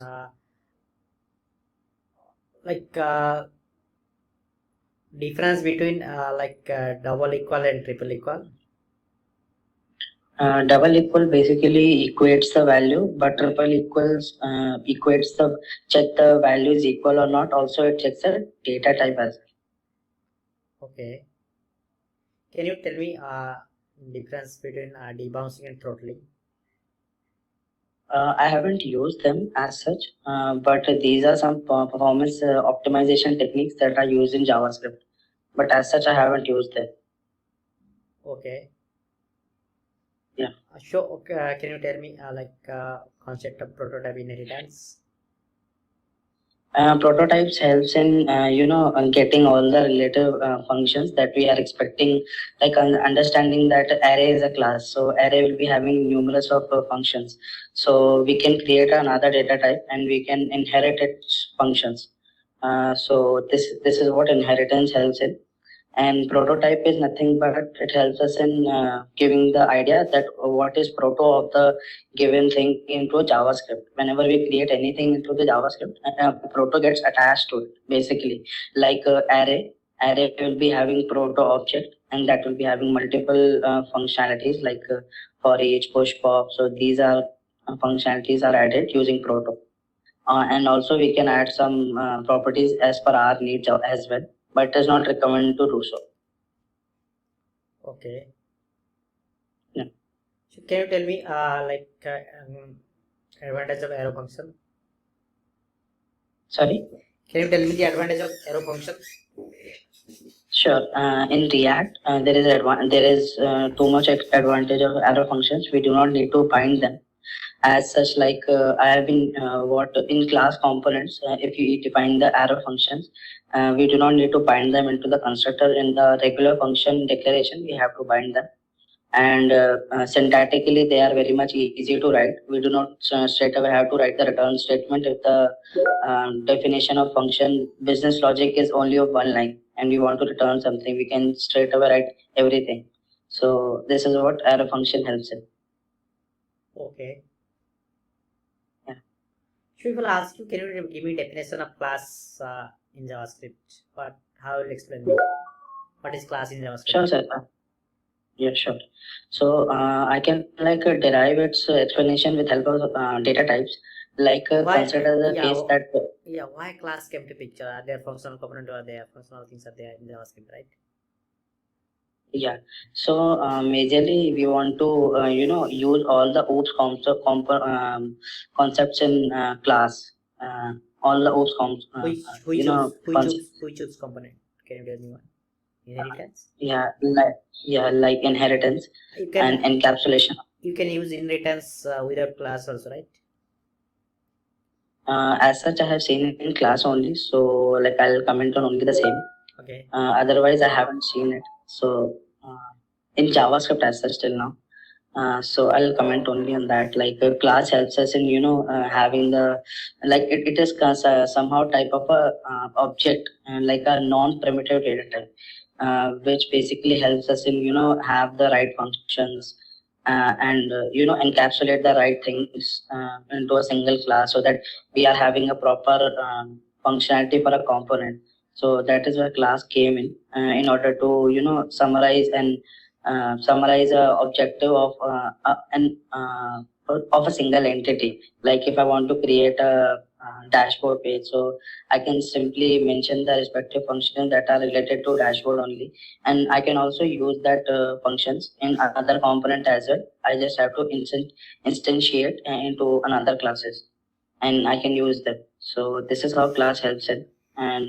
uh, like difference between double equal and triple equal. Double equal basically equates the value, but triple equals equates the check the value is equal or not. Also, it checks the data type as well. Okay. Can you tell me difference between debouncing and throttling? I haven't used them as such, but these are some performance optimization techniques that are used in JavaScript. But as such, I haven't used them. Okay. Yeah. Okay. Can you tell me concept of prototype inheritance? Prototypes helps in getting all the relative functions that we are expecting, like understanding that array is a class, so array will be having numerous of functions, so we can create another data type and we can inherit its functions. So this is what inheritance helps in. And prototype is nothing but it helps us in giving the idea that what is proto of the given thing into JavaScript. Whenever we create anything into the JavaScript, proto gets attached to it. Basically, like array will be having proto object, and that will be having multiple functionalities like for each push pop. So these are functionalities are added using proto. And also we can add some properties as per our needs as well, but it is not recommended to do so. Okay. Yeah. So can you tell me advantage of arrow function? Sorry? Can you tell me the advantage of arrow function? Sure. In React, there is too much advantage of arrow functions. We do not need to bind them as such. Like I have been what in class components. If you define the arrow functions, we do not need to bind them into the constructor. In the regular function declaration, we have to bind them. And syntactically they are very much easy to write. We do not straight away have to write the return statement if the definition of function business logic is only of one line and we want to return something, we can straight away write everything. So this is what arrow function helps in. Okay. Yeah. So if I'll ask you, can you give me definition of class in JavaScript? How will you explain me? What is class in JavaScript? Sure, sir. Yeah, sure. So I can derive its explanation with help of data types. Consider the case that. Why class came to picture? Are there functional component or there functional things are there in JavaScript, right? Yeah. So majorly we want to use all the OOPS concepts in class. All the OOPS Which OOPS component? Can you tell me one? Inheritance? like inheritance and encapsulation. You can use inheritance without class also, right? As such, I have seen it in class only, so like I'll comment on only the same. Okay. Otherwise, I haven't seen it. So in JavaScript as such till now. So I'll comment only on that. Like class helps us in having the it is somehow type of a object like a non-primitive data type, which basically helps us in have the right functions and encapsulate the right things into a single class so that we are having a proper functionality for a component. So that is where class came in order to summarize a objective of a single entity. Like if I want to create a dashboard page, so I can simply mention the respective functions that are related to dashboard only, and I can also use that functions in another component as well. I just have to instantiate into another classes, and I can use them. So this is how class helps it. And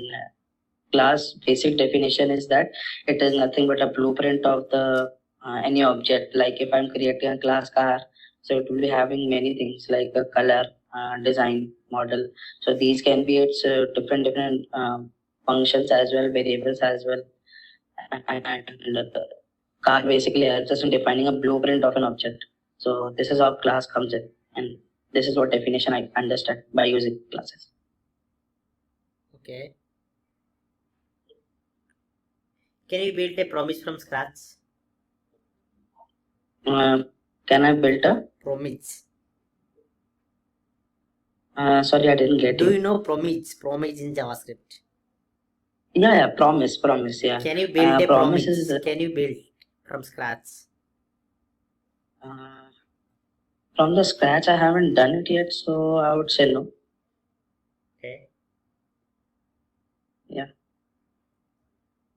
class basic definition is that it is nothing but a blueprint of the any object. Like if I'm creating a class car, so it will be having many things like a color, design, model. So these can be its different functions as well, variables as well. And the car basically helps us in defining a blueprint of an object. So this is how class comes in, and this is what definition I understand by using classes. Okay. Can you build a promise from scratch? Can I build a promise? Sorry, I didn't get Do you. you know promise in JavaScript? Yeah, promise, yeah. Can you build a Promise promise? is Can you build from scratch? uh, from the scratch. I haven't done it yet, so I would say no. Okay. Yeah.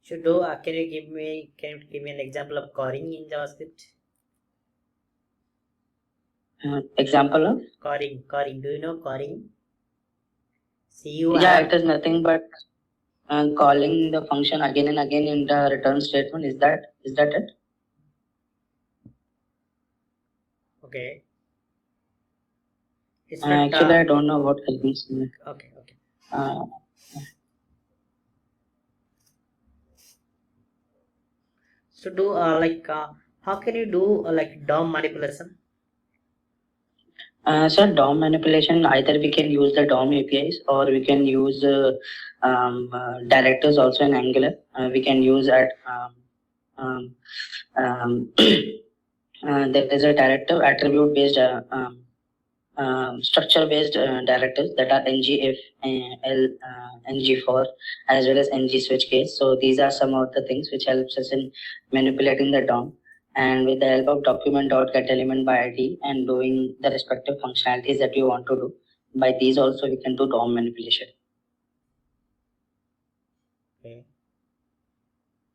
Should do. Can you give me an example of coding in JavaScript? Example of? Coding. Do you know coding? Yeah, it CURL. is nothing but calling the function again and again in the return statement. Is that it? Okay. It's not. Actually, I don't know what it means. Okay. Okay. Uh, So do how can you do like DOM manipulation? so DOM manipulation, either we can use the DOM APIs or we can use directors also in Angular. We can use um, um, there is a directive attribute based structure based directives that are ngif, l, ng4 as well as ng switch case. So these are some of the things which helps us in manipulating the DOM. And with the help of document.getElement by ID and doing the respective functionalities that you want to do, by these also we can do DOM manipulation. Okay.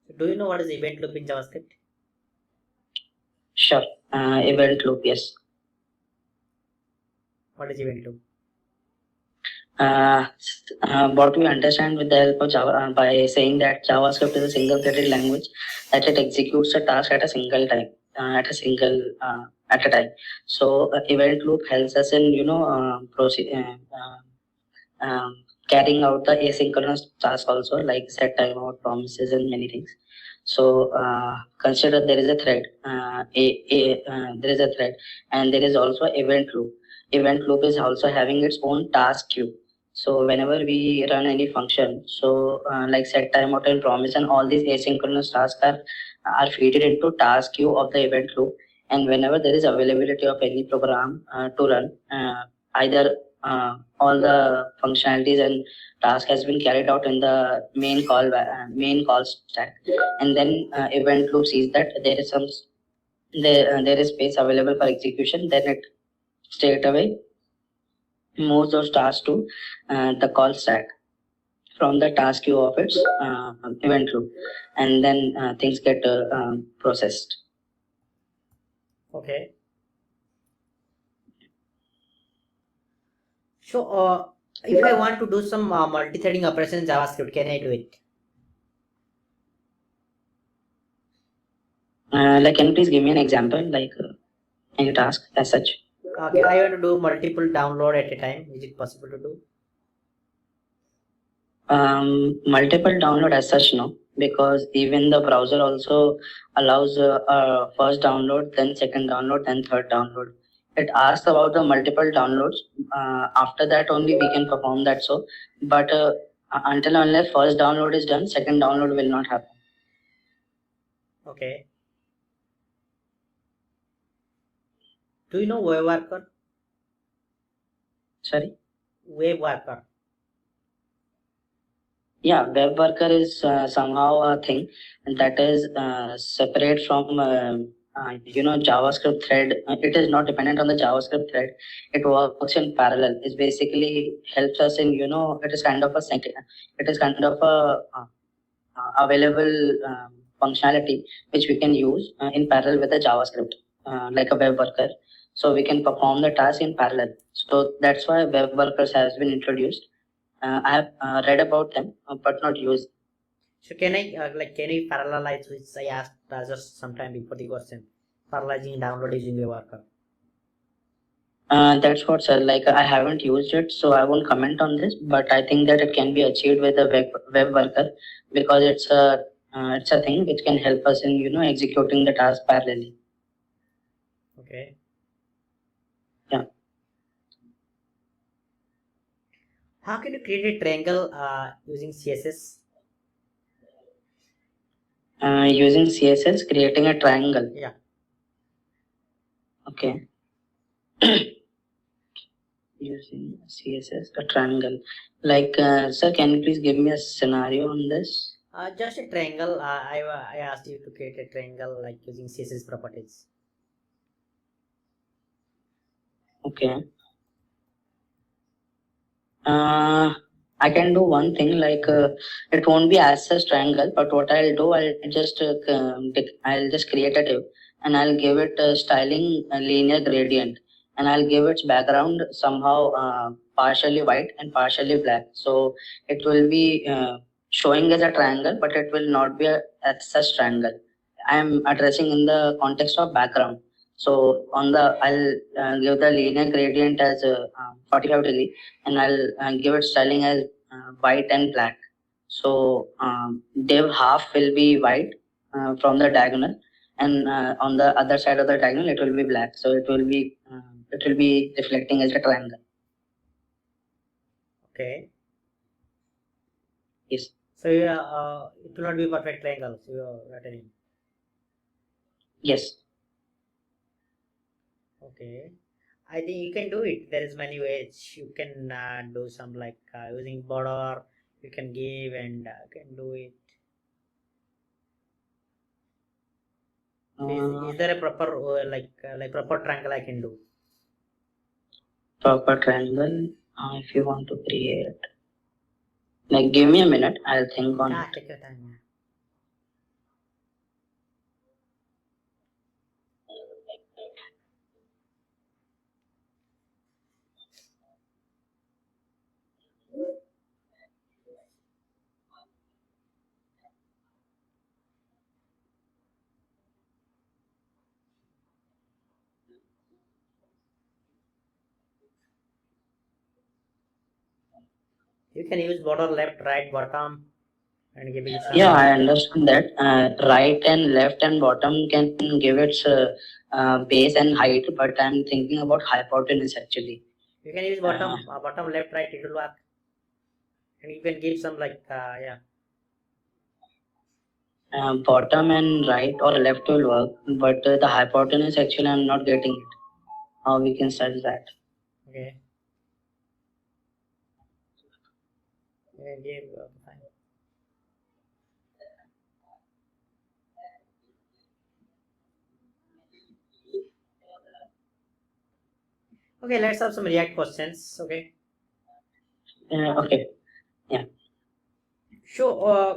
So do you know what is event loop in JavaScript? Sure. Event loop, yes. What is event loop? What we understand with the help of Java by saying that JavaScript is a single-threaded language that it executes a task at a single time, at a time. So event loop helps us in carrying out the asynchronous task also, like set timeout, promises, and many things. So consider there is a thread, there is a thread, and there is also event loop. Event loop is also having its own task queue. So whenever we run any function, so like set timeout and promise and all these asynchronous tasks are feeded into task queue of the event loop. And whenever there is availability of any program to run, either all the functionalities and task has been carried out in the main call stack, and then event loop sees that there is space available for execution, then it straight away moves those tasks to the call stack from the task queue of its event loop, and then things get processed. Okay. So if I want to do some multi-threading operation in JavaScript, can I do it? Like, can you please give me an example, like any task as such? Okay, I want to do multiple download at a time. Is it possible to do? Multiple download as such, no, because even the browser also allows first download, then second download, then third download. It asks about the multiple downloads. After that only we can perform that. So, but until unless first download is done, second download will not happen. Okay. Do you know web worker? Sorry. Web worker. Yeah, web worker is somehow a thing that is separate from JavaScript thread. It is not dependent on the JavaScript thread. It works in parallel. It basically helps us in it is kind of a available functionality which we can use in parallel with the JavaScript, like a web worker. So we can perform the task in parallel. So that's why web workers has been introduced. I have read about them, but not used. So can I can you parallelize, which I asked just sometime before the question, parallelizing download using web worker? That's what, sir. Like, I haven't used it, so I won't comment on this. But I think that it can be achieved with a web worker because it's a thing which can help us in executing the task parallelly. Okay. Yeah. How can you create a triangle using CSS? Using CSS, creating a triangle. Yeah. Okay. using CSS, a triangle. Like, sir, can you please give me a scenario on this? Just a triangle. I asked you to create a triangle like using CSS properties. Okay. I can do one thing, like it won't be as a triangle, but what I'll do, I'll just create a div and I'll give it a styling a linear gradient, and I'll give its background somehow partially white and partially black. So it will be showing as a triangle, but it will not be as such triangle. I am addressing in the context of background. So on the I'll give the linear gradient as 45 degree, and I'll give it styling as white and black. So div half will be white from the diagonal, and on the other side of the diagonal it will be black. So it will be reflecting as a triangle. Okay. Yes. So it will not be perfect triangle. So you're writing. Yes. Okay. I think you can do it. There is many ways you can do some like using border. You can give and can do it. So is there a proper like proper triangle I can do? Proper triangle. If you want to create, like, give me a minute. I'll think on it. Take your time. Yeah. You can use border left, right, bottom, and give it some. Yeah, I understand that. Right and left and bottom can give its base and height, but I'm thinking about hypotenuse actually. You can use bottom, bottom left, right. It will work, and you can give some like yeah. Bottom and right or left will work, but the hypotenuse actually I'm not getting it. How we can search that? Okay. Yeah, give fine. Okay, let's have some React questions. Okay. Okay. Yeah. So,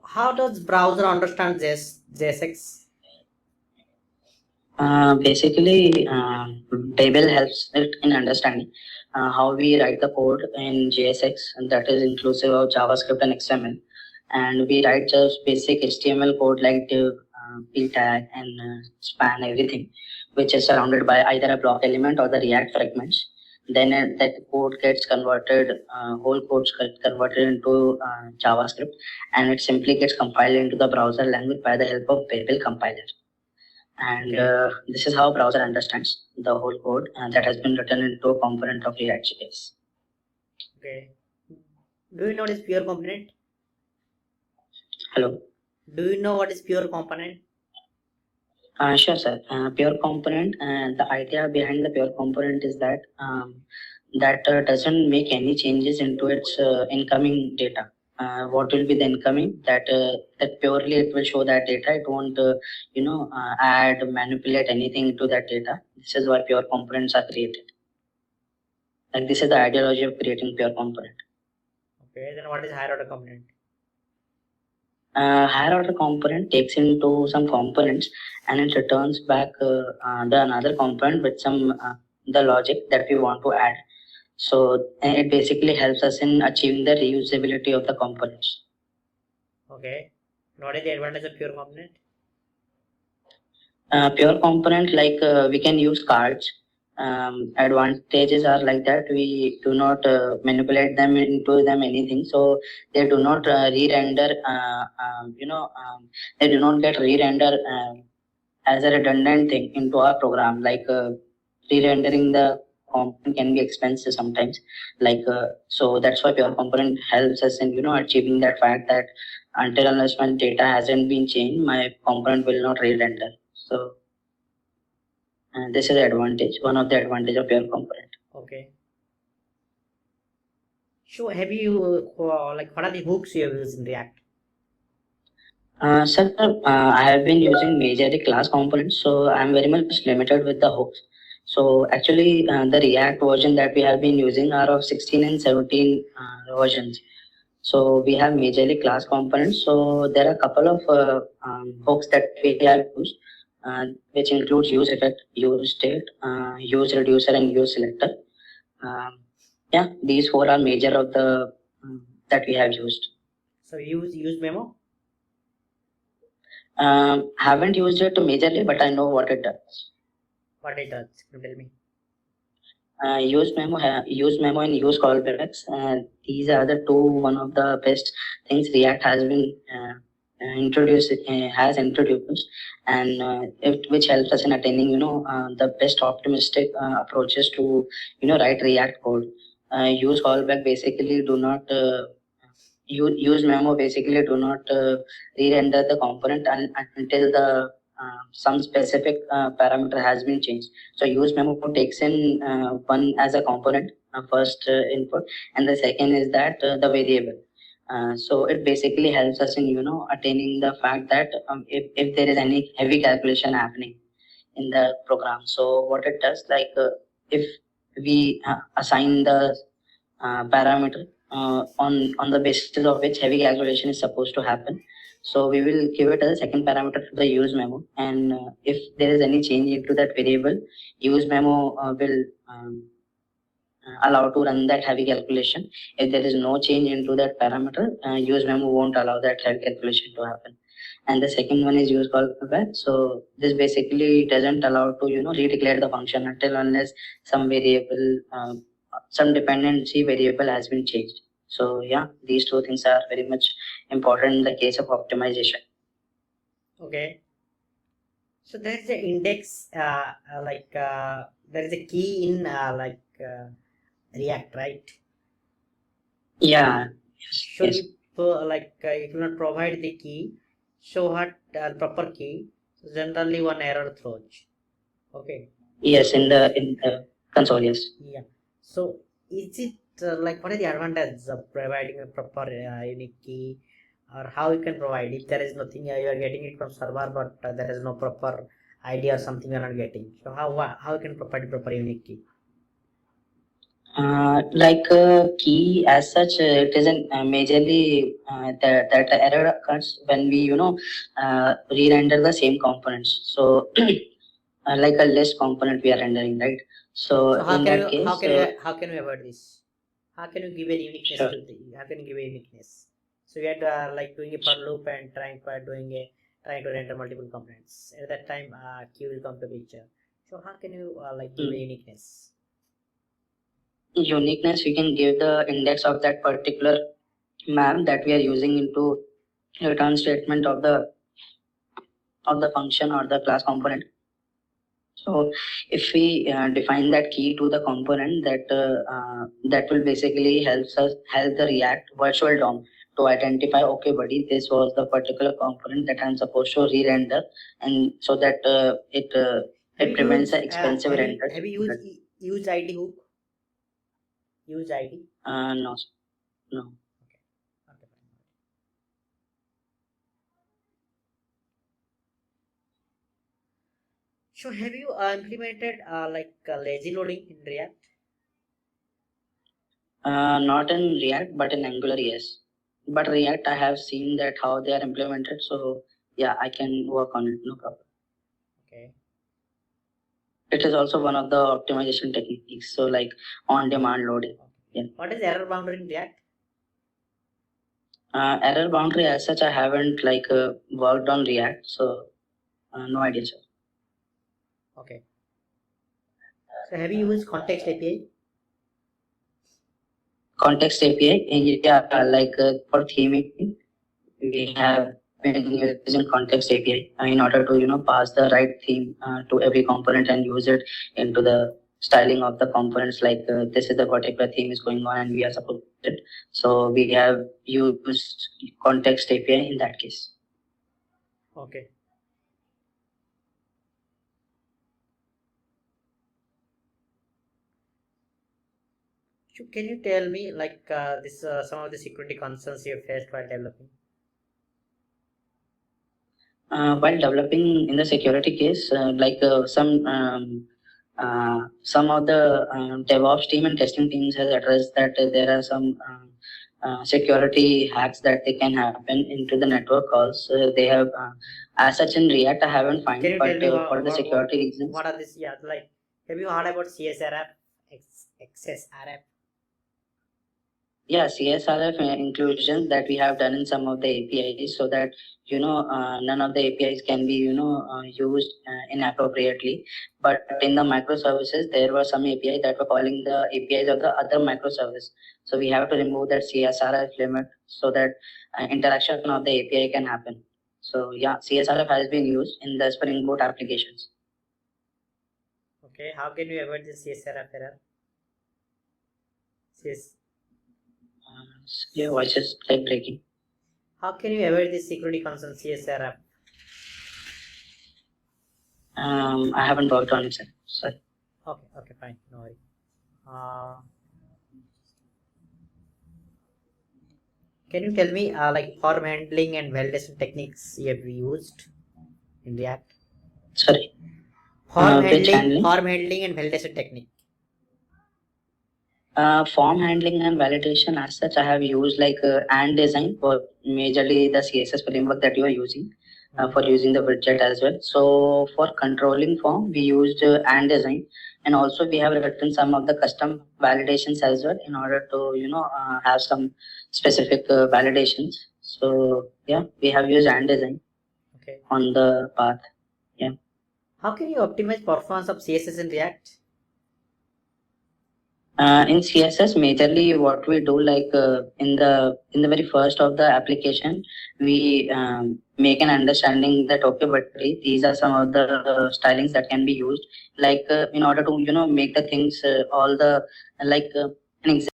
how does browser understand JSX? Basically, Babel helps it in understanding how we write the code in JSX, and that is inclusive of JavaScript and XML. And we write just basic HTML code like div, p tag, and span, everything, which is surrounded by either a block element or the React fragments. Then that code gets converted, whole code gets converted into JavaScript, and it simply gets compiled into the browser language by the help of Babel compiler. And this is how browser understands the whole code that has been written into a component of ReactJs. Okay. Do you know what is pure component? Hello. Do you know what is pure component? Sure, sir. Pure component, the idea behind the pure component is that doesn't make any changes into its incoming data. What will be the incoming? That purely it will show that data. It won't add, manipulate anything into that data. This is why pure components are created. Like, this is the ideology of creating pure component. Okay, then what is higher order component? Higher order component takes into some components and it returns back the another component with some the logic that we want to add. So it basically helps us in achieving the reusability of the components. Okay. What is the advantage of pure component? Pure component, like we can use cards. Advantages are like that we do not manipulate them into them anything, so they do not re-render. They do not get re-render as a redundant thing into our program. Like re-rendering the component can be expensive sometimes. Like so that's why pure component helps us in achieving that fact that until unless my data hasn't been changed, my component will not re-render. So this is the advantage, one of the advantage of pure component. Okay. So have you like what are the hooks you have used in React? Sir, I have been using majorly class components, so I'm very much limited with the hooks. So actually, the React version that we have been using are of 16 and 17 versions. So we have majorly class components. So there are a couple of hooks that we have used, which includes use effect, use state, use reducer, and use selector. Um, yeah, these four are major of the that we have used. So you use memo? Haven't used it majorly, but I know what it does. What it does? Can you tell me? Use memo, and use callbacks. These are the two one of the best things React has been introduced, and which helps us in attaining the best optimistic approaches to write React code. Use callback basically do not use memo basically do not re-render the component until the some specific parameter has been changed. So use memo takes in one as a component, first input, and the second is that the variable. So it basically helps us in attaining the fact that if there is any heavy calculation happening in the program. So what it does, like if we assign the parameter on the basis of which heavy calculation is supposed to happen. So we will give it as a second parameter to the use memo, and if there is any change into that variable, use memo will allow to run that heavy calculation. If there is no change into that parameter, use memo won't allow that heavy calculation to happen. And the second one is use callback. So this basically doesn't allow to redeclare the function until unless some variable, some dependency variable has been changed. So yeah, these two things are very much important in the case of optimization. Okay. So there is an index, there is a key in React, right? Yeah. Should Yes. if you not provide the key, show what proper key. So generally one error throws. Okay. Yes. In the console. Yes. Yeah. So is it what is the advantage of providing a proper unique key, or how you can provide if there is nothing you are getting it from server, but there is no proper ID or something you are not getting. So how you can provide proper unique key? Like key as such, it isn't majorly that error occurs when we re-render the same components. So like a list component we are rendering, right? So So in that case, how can you avoid this? How can you give a uniqueness sure. to the? How can you give a uniqueness? So you had doing a for loop and trying to render multiple components. At that time, key will come to picture. So how can you give a Mm. uniqueness? Uniqueness, we can give the index of that particular map that we are using into return statement of the function or the class component. So if we define that key to the component, that will basically help the React virtual DOM to identify, okay, buddy, this was the particular component that I'm supposed to re-render, and so that Have it you prevents used the expensive renders. have you used use ID hook? Use ID. No, no. Okay. Okay. Fine. So have you implemented lazy loading in React? Not in React, but in Angular, yes. But React, I have seen that how they are implemented. So yeah, I can work on it, no problem. Okay. It is also one of the optimization techniques. So like on-demand loading. Okay. Yeah. What is error boundary in React? Error boundary as such, I haven't worked on React, so no idea, sir. Okay. So have you used context API? Context API, yeah, for theming, we have been using context API in order to pass the right theme to every component and use it into the styling of the components. Like this is the particular theme is going on, and we are supposed to it. So we have used context API in that case. Okay. Can you tell me like this some of the security concerns you faced while developing? While developing in the security case, some of the DevOps team and testing teams has addressed that there are some security hacks that they can happen into the network calls. They have, as such in React, I haven't Can found, you but tell me for the security reasons, what are this? Yeah, like have you heard about CSRF, XSRF? yeah, CSRF inclusions that we have done in some of the APIs so that none of the APIs can be used inappropriately. But in the microservices, there were some API that were calling the APIs of the other microservice. So we have to remove that CSRF limit so that interaction of the API can happen. So yeah, CSRF has been used in the Spring Boot applications. Okay, how can you avoid this CSRF error? Your voice is like breaking. How can you avoid this security concern CSRF? I haven't worked on it, sir. Sorry. Okay, fine, no worry. Can you tell me like form handling and validation techniques you have used in React? Sorry. Form Which handling, handling? form handling and validation technique. Form handling and validation as such, I have used like and design for majorly the CSS framework that you are using for using the widget as well. So for controlling form, we used and design, and also we have written some of the custom validations as well in order to have some specific validations. So yeah, we have used and design on the path. Yeah. How can you optimize performance of CSS in React? In CSS, majorly what we do, like in the very first of the application, we make an understanding that okay, but these are some of the stylings that can be used, like in order to make the things all the like an example.